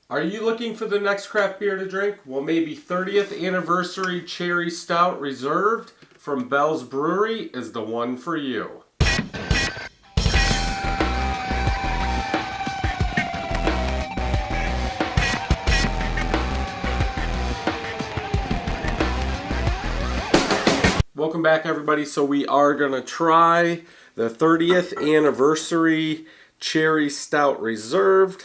Are you looking for the next craft beer to drink? Well, maybe 30th Anniversary Cherry Stout Reserve from Bell's Brewery is the one for you. Welcome back, everybody. So we are going to try the 30th Anniversary Cherry Stout Reserve.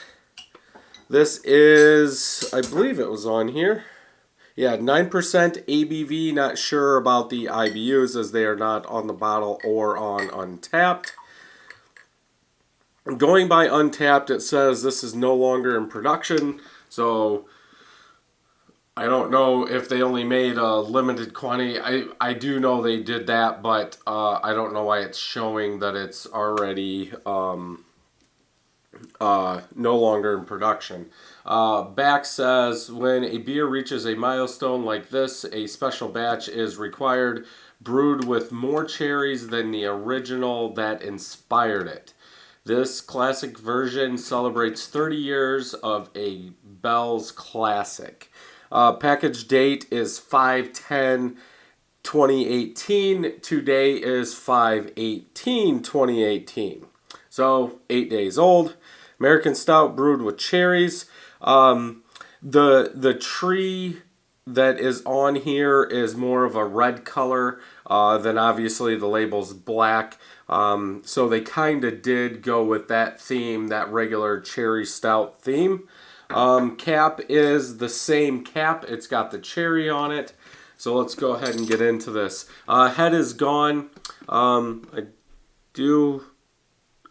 This is, I believe it was on here. Yeah, 9% ABV. Not sure about the IBUs as they are not on the bottle or on Untapped. Going by Untapped, it says this is no longer in production. So I don't know if they only made a limited quantity. I do know they did that, but I don't know why it's showing that it's already no longer in production. Back says, when a beer reaches a milestone like this, a special batch is required, brewed with more cherries than the original that inspired it. This classic version celebrates 30 years of a Bell's classic. Package date is 5/10/2018. Today is 5/18/2018. So 8 days old. American Stout brewed with cherries. The tree that is on here is more of a red color than obviously the label's black. So they kind of did go with that theme, that regular cherry stout theme. Cap is the same cap. It's got the cherry on it. So let's go ahead and get into this. Head is gone. I do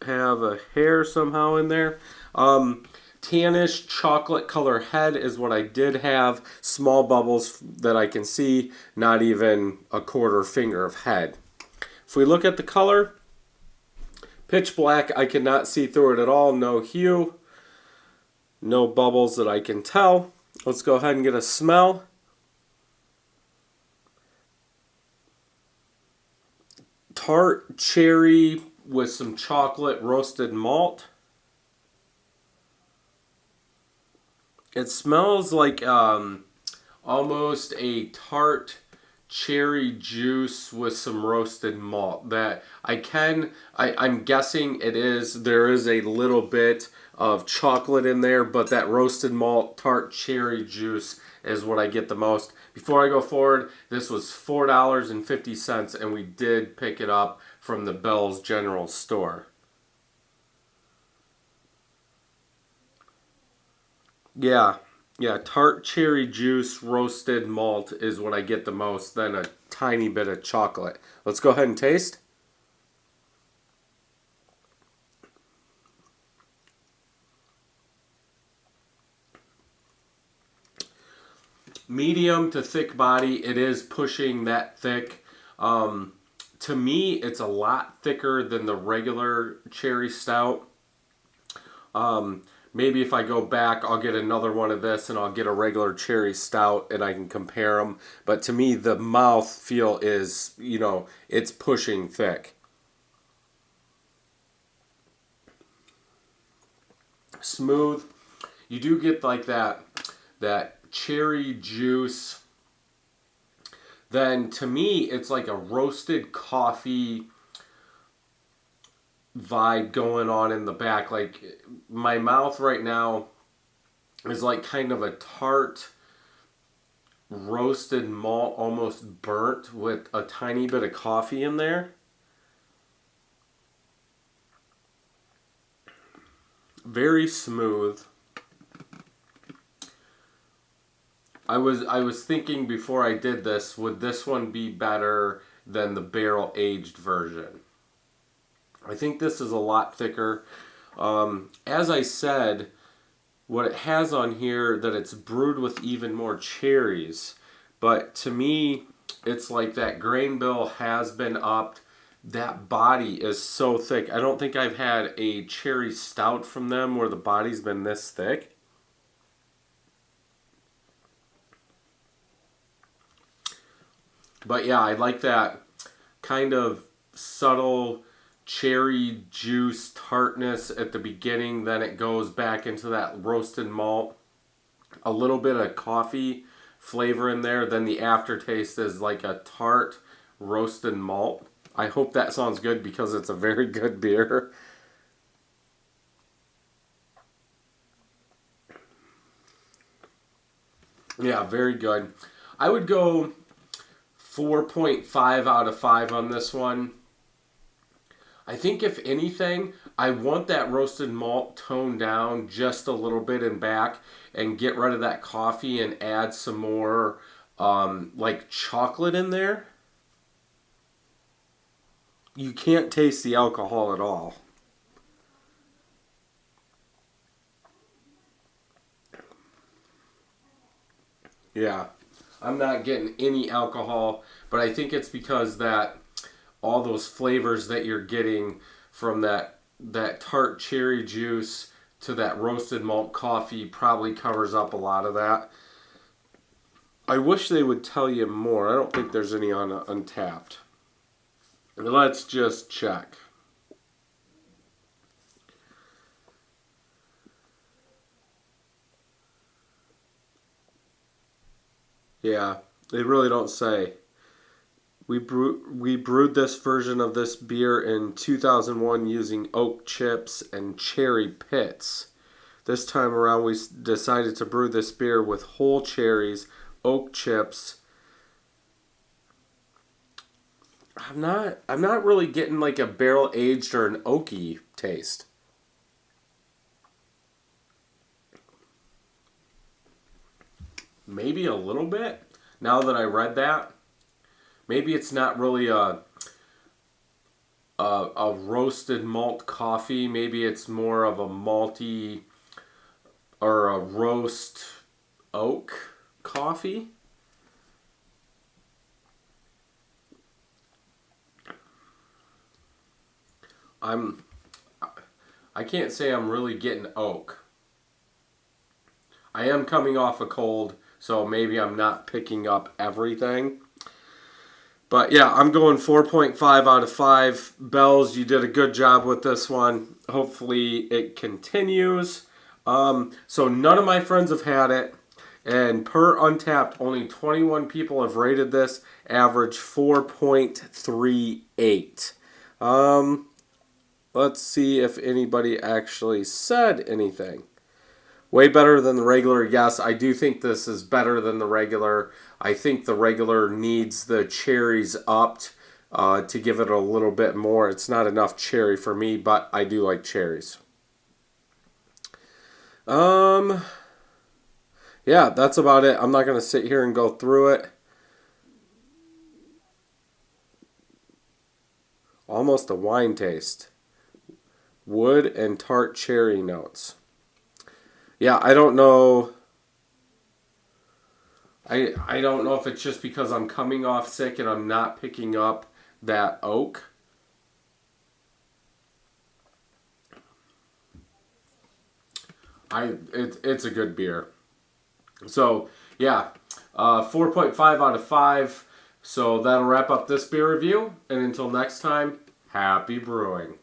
have a hair somehow in there. Tannish chocolate color head is what I did have. Small bubbles that I can see. Not even a quarter finger of head. If we look at the color, pitch black. I cannot see through it at all. No hue. No bubbles that I can tell. Let's go ahead and get a smell. Tart cherry with some chocolate roasted malt. It smells like almost a tart cherry juice with some roasted malt. That I'm guessing there is a little bit of chocolate in there, but that roasted malt tart cherry juice is what I get the most. Before I go forward, this was $4.50 and we did pick it up from the Bell's General Store. Yeah, tart cherry juice, roasted malt is what I get the most, then a tiny bit of chocolate. Let's go ahead and taste. Medium to thick body, it is pushing that thick. To me, it's a lot thicker than the regular cherry stout. Maybe if I go back, I'll get another one of this and I'll get a regular cherry stout and I can compare them. But to me, the mouth feel is, it's pushing thick. Smooth. You do get like that cherry juice. Then to me, it's like a roasted coffee vibe going on in the back. Like my mouth right now is like kind of a tart roasted malt, almost burnt with a tiny bit of coffee in there. Very smooth. I was thinking before I did this, would this one be better than the barrel aged version? I think this is a lot thicker. As I said, what it has on here, that it's brewed with even more cherries. But to me, it's like that grain bill has been upped. That body is so thick. I don't think I've had a cherry stout from them where the body's been this thick. But yeah, I like that kind of subtle cherry juice tartness at the beginning. Then it goes back into that roasted malt. a little bit of coffee flavor in there. Then the aftertaste is like a tart roasted malt. I hope that sounds good because it's a very good beer. Yeah, very good. I would go 4.5 out of 5 on this one. I think if anything, I want that roasted malt toned down just a little bit and back and get rid of that coffee and add some more like chocolate in there. You can't taste the alcohol at all. Yeah, I'm not getting any alcohol, but I think it's because that all those flavors that you're getting from that tart cherry juice to that roasted malt coffee probably covers up a lot of that. I wish they would tell you more. I don't think there's any on Untapped. Let's just check. Yeah, they really don't say. We brewed this version of this beer in 2001 using oak chips and cherry pits. This time around, we decided to brew this beer with whole cherries, oak chips. I'm not really getting like a barrel aged or an oaky taste. Maybe a little bit. Now that I read that, maybe it's not really a roasted malt coffee. Maybe it's more of a malty or a roast oak coffee. I'm I can't say I'm really getting oak. I am coming off a cold, so maybe I'm not picking up everything. But yeah, I'm going 4.5 out of 5. Bells, you did a good job with this one. Hopefully it continues. So none of my friends have had it. And per Untapped, only 21 people have rated this. Average 4.38. Let's see if anybody actually said anything. Way better than the regular. Yes, I do think this is better than the regular. I think the regular needs the cherries upped to give it a little bit more. It's not enough cherry for me, but I do like cherries. Um, yeah, that's about it. I'm not going to sit here and go through it. Almost a wine taste. Wood and tart cherry notes. Yeah, I don't know. I don't know if it's just because I'm coming off sick and I'm not picking up that oak. It's a good beer. So yeah, 4.5 out of 5. So that'll wrap up this beer review. And until next time, happy brewing.